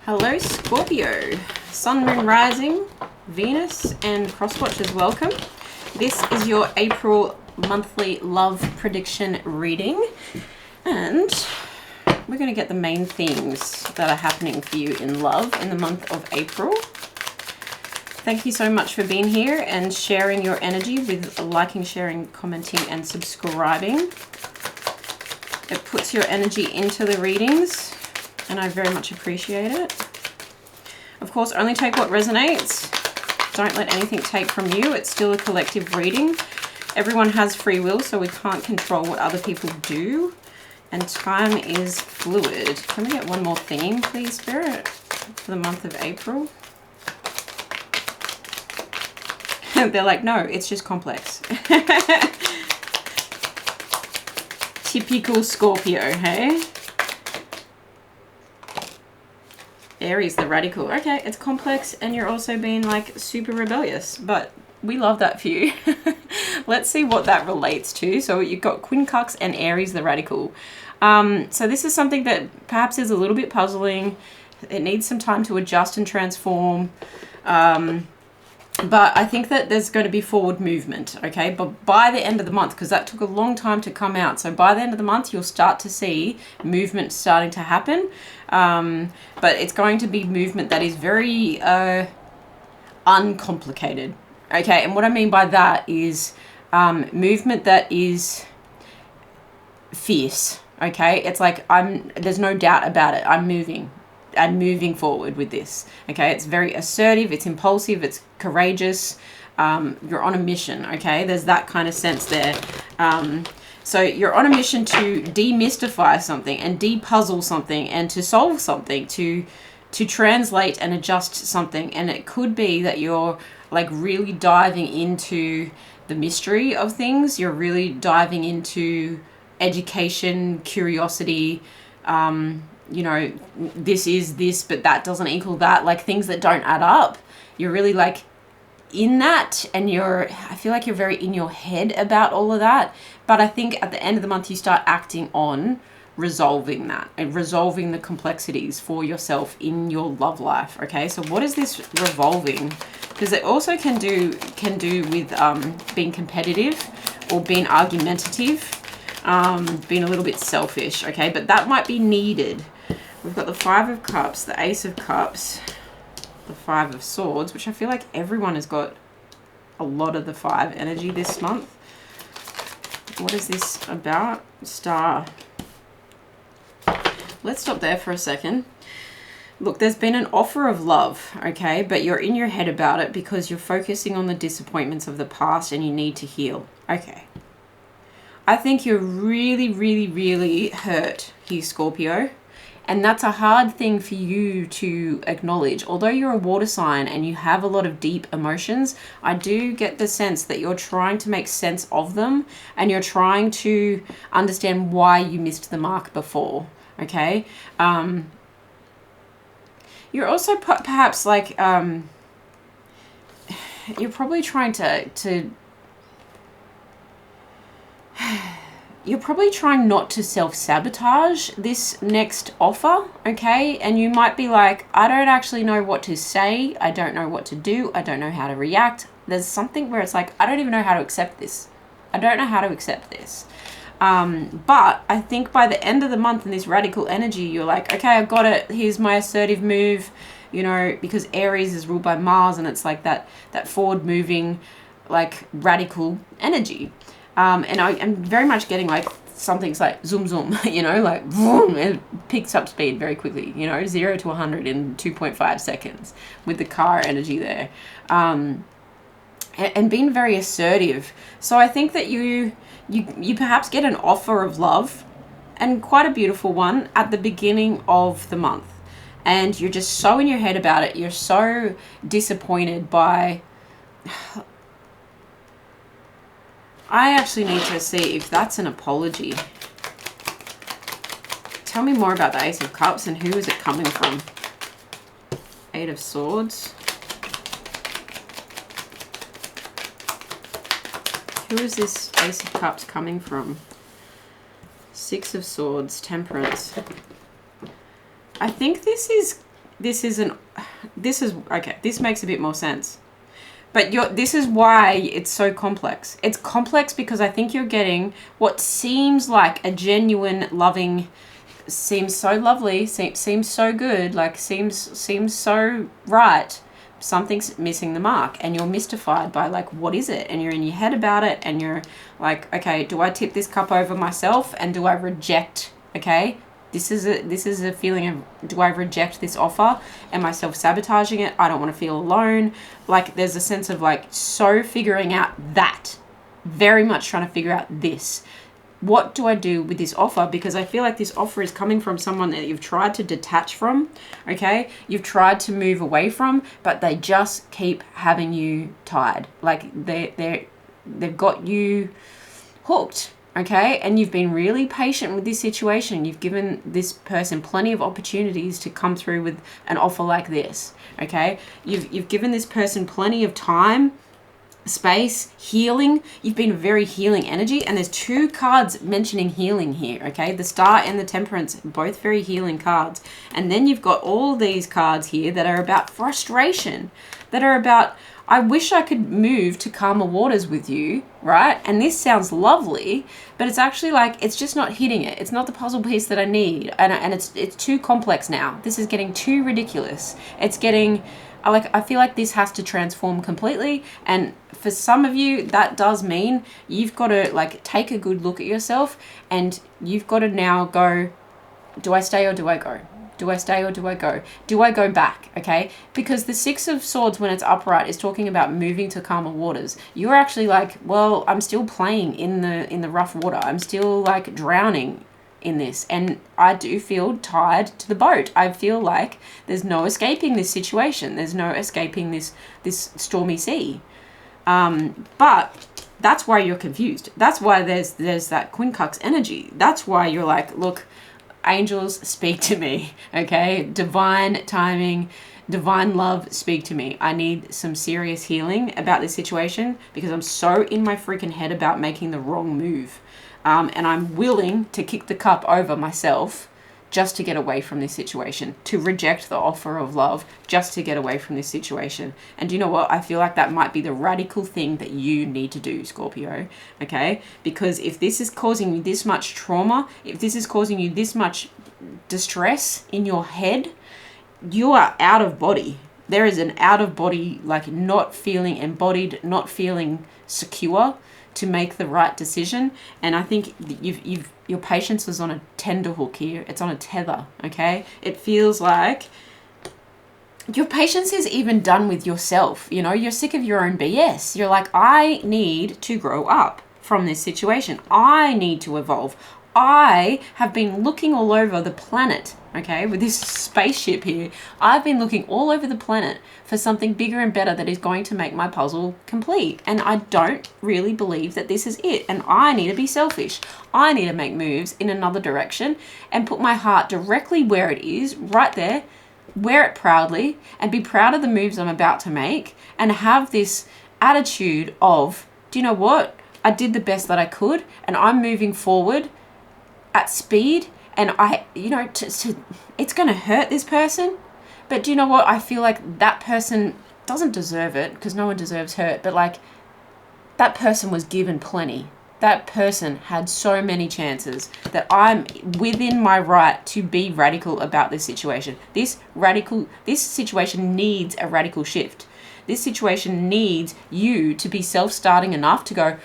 Hello Scorpio, Sun, Moon, Rising, Venus and crosswatchers, welcome. This is your April monthly love prediction reading, and we're going to get the main things that are happening for you in love in the month of April. Thank you so much for being here and sharing your energy with liking, sharing, commenting and subscribing. It puts your energy into the readings and I very much appreciate it. Of course, only take what resonates. Don't let anything take from you. It's still a collective reading. Everyone has free will, so we can't control what other people do. And time is fluid. Can we get one more theme, please, Spirit, for the month of April? They're like, no, it's just complex. Typical Scorpio, hey? Aries, the radical. Okay, it's complex and you're also being like super rebellious, but we love that for you. Let's see what that relates to. So you've got Quincux and Aries, the radical. So this is something that perhaps is a little bit puzzling. It needs some time to adjust and transform. But I think that there's going to be forward movement, okay? But by the end of the month, because that took a long time to come out, so by the end of the month, you'll start to see movement starting to happen. But it's going to be movement that is very uncomplicated, okay? And what I mean by that is movement that is fierce, okay? It's like there's no doubt about it. I'm moving forward with this, okay? It's very assertive, it's impulsive, it's courageous. You're on a mission, okay? There's that kind of sense there. So you're on a mission to demystify something and depuzzle something and to solve something, to translate and adjust something. And it could be that you're like really diving into the mystery of things. You're really diving into education, curiosity, you know, this is this, but that doesn't equal that, like things that don't add up. You're really like in that, and I feel like you're very in your head about all of that. But I think at the end of the month, you start acting on resolving that and resolving the complexities for yourself in your love life. Okay, so what is this revolving? Because it also can do with being competitive or being argumentative, being a little bit selfish. Okay, but that might be needed. We've got the Five of Cups, the Ace of Cups, the Five of Swords, which I feel like everyone has got a lot of the five energy this month. What is this about? Star. Let's stop there for a second. Look, there's been an offer of love, okay? But you're in your head about it because you're focusing on the disappointments of the past and you need to heal. Okay. I think you're really, really, really hurt here, Scorpio. And that's a hard thing for you to acknowledge. Although you're a water sign and you have a lot of deep emotions, I do get the sense that you're trying to make sense of them and you're trying to understand why you missed the mark before, okay? You're also perhaps like, you're probably trying to you're probably trying not to self-sabotage this next offer, okay? And you might be like, I don't actually know what to say. I don't know what to do. I don't know how to react. There's something where it's like, I don't even know how to accept this. I don't know how to accept this. But I think by the end of the month in this radical energy, you're like, okay, I've got it. Here's my assertive move, you know, because Aries is ruled by Mars and it's like that forward moving, like radical energy. And I'm very much getting like something's like zoom zoom, you know, like vroom, it picks up speed very quickly, you know, 0 to 100 in 2.5 seconds with the car energy there, and being very assertive. So I think that you perhaps get an offer of love, and quite a beautiful one, at the beginning of the month, and you're just so in your head about it. You're so disappointed by. I actually need to see if that's an apology. Tell me more about the Ace of Cups and who is it coming from? Eight of Swords. Who is this Ace of Cups coming from? Six of Swords, Temperance. I think this is this isn't, this is, okay, this makes a bit more sense. But this is why it's so complex. It's complex because I think you're getting what seems like a genuine loving, seems so lovely, seems so good, like seems so right. Something's missing the mark, and you're mystified by like, what is it? And you're in your head about it, and you're like, okay, do I tip this cup over myself, and do I reject? Okay, this is a feeling of, do I reject this offer? Am I self-sabotaging it? I don't want to feel alone. Like, there's a sense of like, so figuring out that, very much trying to figure out this. What do I do with this offer? Because I feel like this offer is coming from someone that you've tried to detach from, okay? You've tried to move away from, but they just keep having you tied. Like, they've got you hooked, okay? And you've been really patient with this situation. You've given this person plenty of opportunities to come through with an offer like this, okay? You've given this person plenty of time, space, healing. You've been a very healing energy, and there's 2 cards mentioning healing here, okay? The Star and the Temperance, both very healing cards. And then you've got all these cards here that are about frustration, that are about, I wish I could move to calmer waters with you, right? And this sounds lovely, but it's actually like, it's just not hitting it. It's not the puzzle piece that I need, and it's too complex now. This is getting too ridiculous. It's getting, I feel like this has to transform completely. And for some of you, that does mean you've got to like take a good look at yourself, and you've got to now go, do I stay or do I go? Do I stay or do I go? Do I go back? Okay? Because the 6 of Swords, when it's upright, is talking about moving to calmer waters. You're actually like, well, I'm still playing in the rough water. I'm still like drowning in this, and I do feel tied to the boat. I feel like there's no escaping this situation. There's no escaping this stormy sea. But that's why you're confused. That's why there's that quincux energy. That's why you're like, look, angels, speak to me, okay? Divine timing, divine love, speak to me. I need some serious healing about this situation, because I'm so in my freaking head about making the wrong move. And I'm willing to kick the cup over myself just to get away from this situation, to reject the offer of love just to get away from this situation. And do you know what? I feel like that might be the radical thing that you need to do, Scorpio, okay? Because if this is causing you this much trauma, if this is causing you this much distress in your head, you are out of body. There is an out of body, like not feeling embodied, not feeling secure to make the right decision. And I think your patience is on a tender hook here. It's on a tether, okay? It feels like your patience is even done with yourself. You know, you're sick of your own BS. You're like, I need to grow up from this situation. I need to evolve. I have been looking all over the planet, okay, with this spaceship here. I've been looking all over the planet for something bigger and better that is going to make my puzzle complete. And I don't really believe that this is it. And I need to be selfish. I need to make moves in another direction and put my heart directly where it is, right there, wear it proudly, and be proud of the moves I'm about to make, and have this attitude of, do you know what? I did the best that I could, and I'm moving forward at speed. And I, you know, it's going to hurt this person, but do you know what? I feel like that person doesn't deserve it, because no one deserves hurt, but like, that person was given plenty. That person had so many chances that I'm within my right to be radical about this situation. This situation needs a radical shift. This situation needs you to be self-starting enough to go,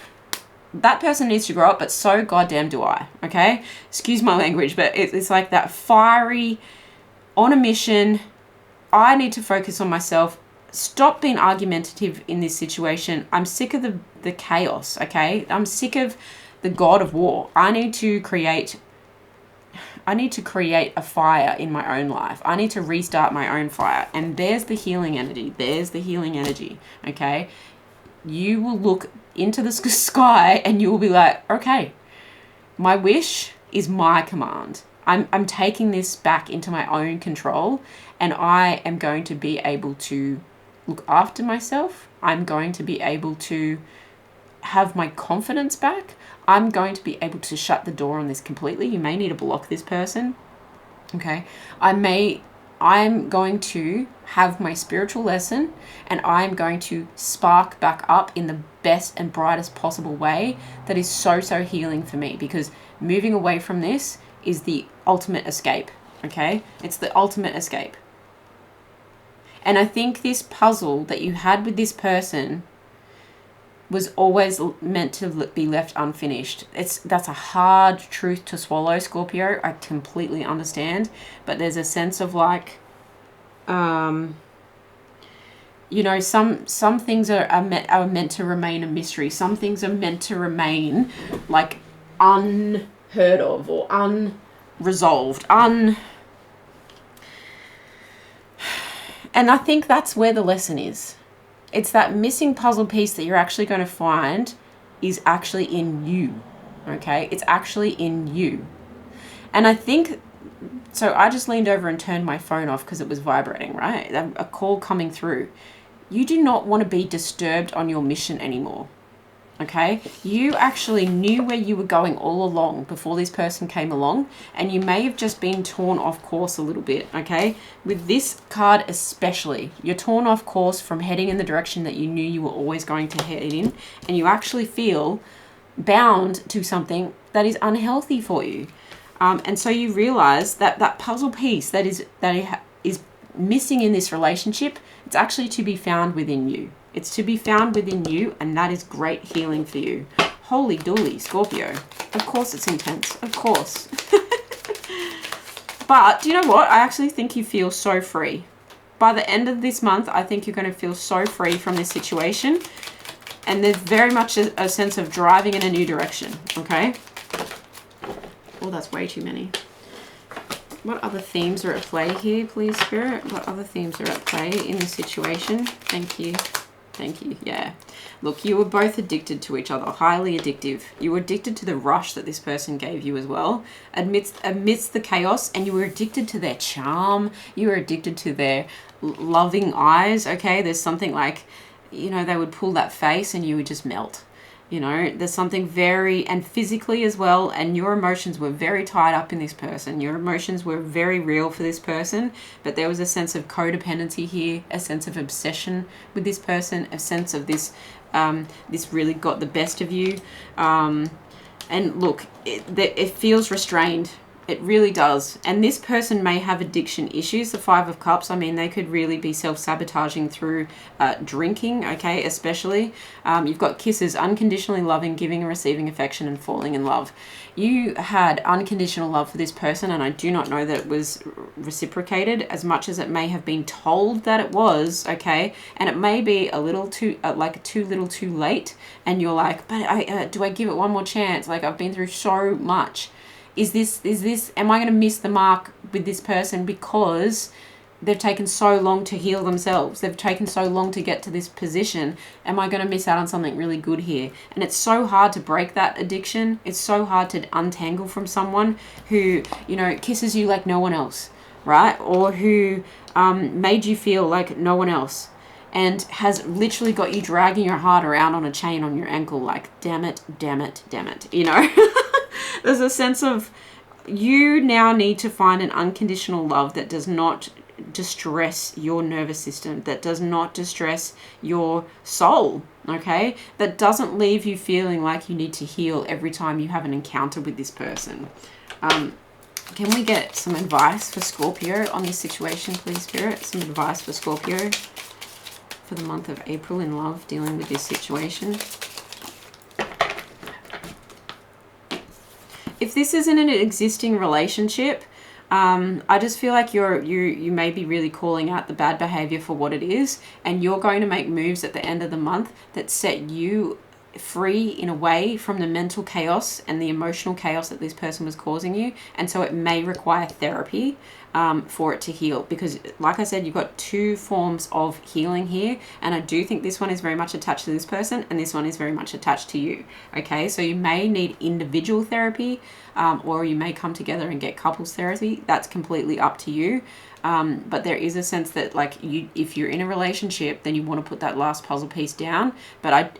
that person needs to grow up, but so goddamn do I, okay? Excuse my language, but it's like that fiery, on a mission, I need to focus on myself. Stop being argumentative in this situation. I'm sick of the chaos, okay? I'm sick of the god of war. I need to create a fire in my own life. I need to restart my own fire. And there's the healing energy. There's the healing energy, okay? You will look into the sky and you will be like, okay, my wish is my command. I'm taking this back into my own control, and I am going to be able to look after myself. I'm going to be able to have my confidence back. I'm going to be able to shut the door on this completely. You may need to block this person, okay? I may I'm going to have my spiritual lesson, and I'm going to spark back up in the best and brightest possible way that is so, so healing for me, because moving away from this is the ultimate escape, okay? It's the ultimate escape. And I think this puzzle that you had with this person was always meant to be left unfinished. That's a hard truth to swallow, Scorpio. I completely understand, but there's a sense of like, you know, some things are meant to remain a mystery. Some things are meant to remain like unheard of or unresolved, and I think that's where the lesson is. It's that missing puzzle piece that you're actually going to find is actually in you, okay? It's actually in you. And I think, so I just leaned over and turned my phone off because it was vibrating, right? A call coming through. You do not want to be disturbed on your mission anymore, okay? You actually knew where you were going all along before this person came along, and you may have just been torn off course a little bit, okay? With this card especially, you're torn off course from heading in the direction that you knew you were always going to head in, and you actually feel bound to something that is unhealthy for you. And so you realize that that puzzle piece that is missing in this relationship, it's actually to be found within you. It's to be found within you, and that is great healing for you. Holy dooly, Scorpio. Of course it's intense. Of course. But do you know what? I actually think you feel so free. By the end of this month, I think you're going to feel so free from this situation. And there's very much a sense of driving in a new direction. Okay? Oh, that's way too many. What other themes are at play here, please, Spirit? What other themes are at play in this situation? Thank you. Thank you. Yeah. Look, you were both addicted to each other, highly addictive. You were addicted to the rush that this person gave you as well, amidst the chaos, and you were addicted to their charm. You were addicted to their loving eyes, okay? There's something like, you know, they would pull that face and you would just melt. You know, there's something very, and physically as well, and your emotions were very tied up in this person. Your emotions were very real for this person, but there was a sense of codependency here, a sense of obsession with this person, a sense of this, this really got the best of you. And look, it feels restrained. It really does. And this person may have addiction issues. The Five of Cups, I mean, they could really be self-sabotaging through drinking, okay, especially. You've got kisses, unconditionally loving, giving and receiving affection, and falling in love. You had unconditional love for this person, and I do not know that it was reciprocated as much as it may have been told that it was, okay? And it may be a little too, like too little too late, and you're like, but do I give it one more chance? Like, I've been through so much. Is this, am I going to miss the mark with this person because they've taken so long to heal themselves? They've taken so long to get to this position. Am I going to miss out on something really good here? And it's so hard to break that addiction. It's so hard to untangle from someone who, you know, kisses you like no one else, right? Or who made you feel like no one else, and has literally got you dragging your heart around on a chain on your ankle like, damn it, damn it, damn it, you know? There's a sense of you now need to find an unconditional love that does not distress your nervous system, that does not distress your soul, okay? That doesn't leave you feeling like you need to heal every time you have an encounter with this person. Can we get some advice for Scorpio on this situation, please, Spirit? Some advice for Scorpio for the month of April in love, dealing with this situation. If this isn't an existing relationship, I just feel like you may be really calling out the bad behavior for what it is, and you're going to make moves at the end of the month that set you free in a way from the mental chaos and the emotional chaos that this person was causing you. And so it may require therapy for it to heal, because like I said, you've got two forms of healing here, and I do think this one is very much attached to this person and this one is very much attached to you. Okay, so you may need individual therapy, or you may come together and get couples therapy. That's completely up to you. But there is a sense that, like, if you're in a relationship, then you want to put that last puzzle piece down. But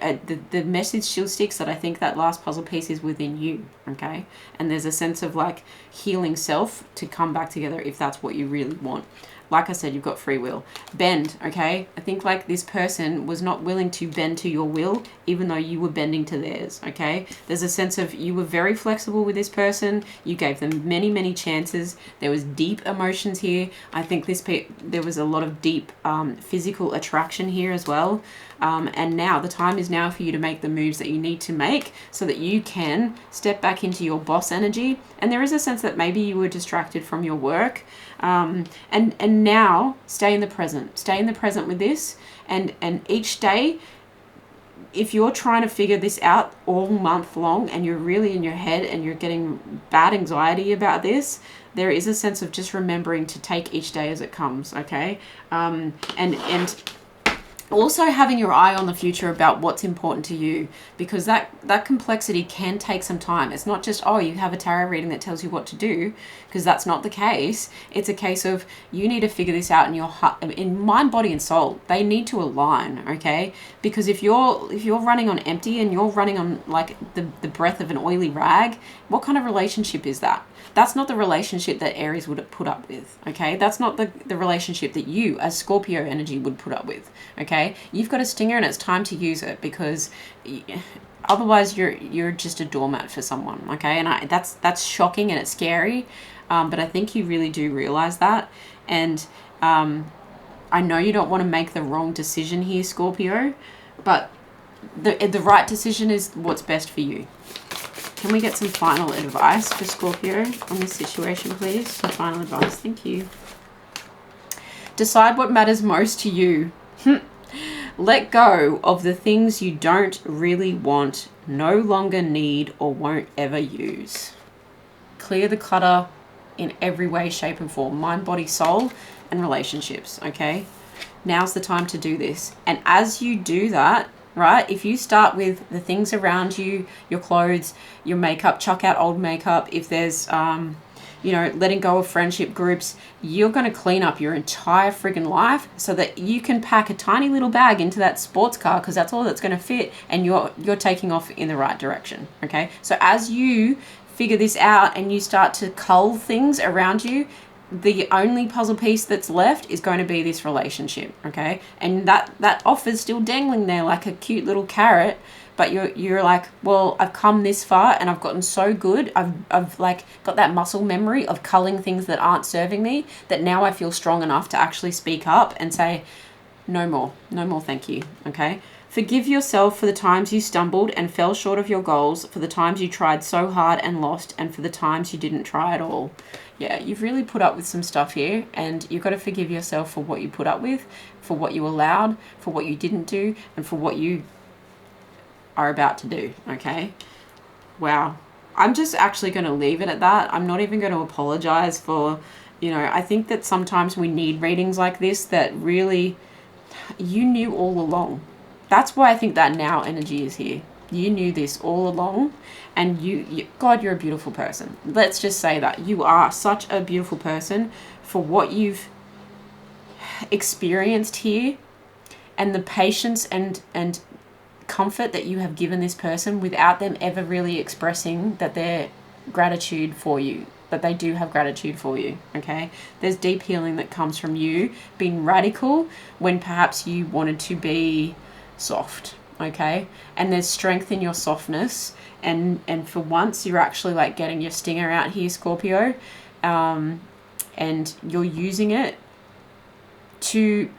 the message still sticks that I think that last puzzle piece is within you, okay? And there's a sense of, like, healing self to come back together if that's what you really want. like I said, you've got free will. Bend, okay? I think like this person was not willing to bend to your will, even though you were bending to theirs, okay? There's a sense of you were very flexible with this person. You gave them many, many chances. There was deep emotions here. I think there was a lot of deep physical attraction here as well. And now the time is now for you to make the moves that you need to make so that you can step back into your boss energy. And there is a sense that maybe you were distracted from your work. And now stay in the present. Stay in the present with this. And each day, if you're trying to figure this out all month long and you're really in your head and you're getting bad anxiety about this, there is a sense of just remembering to take each day as it comes, okay? And also having your eye on the future about what's important to you, because that complexity can take some time. It's not just, oh, you have a tarot reading that tells you what to do, because that's not the case. It's a case of you need to figure this out in your heart, in mind, body, and soul. They need to align, okay? Because if you're running on empty and you're running on like the breath of an oily rag, what kind of relationship is that? That's not the relationship that Aries would put up with, okay? That's not the relationship that you, as Scorpio energy, would put up with, okay? You've got a stinger and it's time to use it, because otherwise you're just a doormat for someone, okay? And that's shocking and it's scary, but I think you really do realize that. And I know you don't want to make the wrong decision here, Scorpio, but the right decision is what's best for you. Can we get some final advice for Scorpio on this situation, please? Some final advice. Thank you. Decide what matters most to you. Let go of the things you don't really want, no longer need, or won't ever use. Clear the clutter in every way, shape, and form. Mind, body, soul, and relationships, okay? Now's the time to do this. And as you do that, right, if you start with the things around you, your clothes, your makeup, chuck out old makeup. If there's, letting go of friendship groups, you're going to clean up your entire friggin' life so that you can pack a tiny little bag into that sports car, because that's all that's going to fit, and you're taking off in the right direction, okay? So as you figure this out and you start to cull things around you, the only puzzle piece that's left is going to be this relationship, okay? And that offer's still dangling there like a cute little carrot, but you're like, well, I've come this far and I've gotten so good. I've like got that muscle memory of culling things that aren't serving me, that now I feel strong enough to actually speak up and say, no more, thank you, okay? Forgive yourself for the times you stumbled and fell short of your goals, for the times you tried so hard and lost, and for the times you didn't try at all. Yeah, you've really put up with some stuff here, and you've got to forgive yourself for what you put up with, for what you allowed, for what you didn't do, and for what you are about to do, okay? Wow. I'm just actually going to leave it at that. I'm not even going to apologize for, I think that sometimes we need readings like this that really, you knew all along. That's why I think that now energy is here. You knew this all along, and God, you're a beautiful person. Let's just say that. You are such a beautiful person for what you've experienced here, and the patience and comfort that you have given this person without them ever really expressing that they're gratitude for you, that they do have gratitude for you, okay? There's deep healing that comes from you being radical when perhaps you wanted to be soft, okay? And there's strength in your softness, and for once you're actually like getting your stinger out here, Scorpio, and you're using it to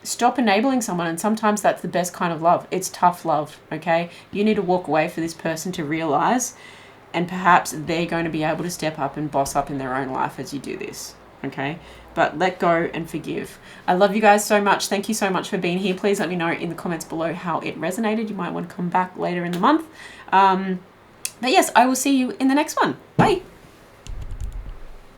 stop enabling someone. And sometimes that's the best kind of love. It's tough love, okay? You need to walk away for this person to realize, and perhaps they're going to be able to step up and boss up in their own life as you do this, okay? But let go and forgive. I love you guys so much. Thank you so much for being here. Please let me know in the comments below how it resonated. You might want to come back later in the month. But yes, I will see you in the next one. Bye.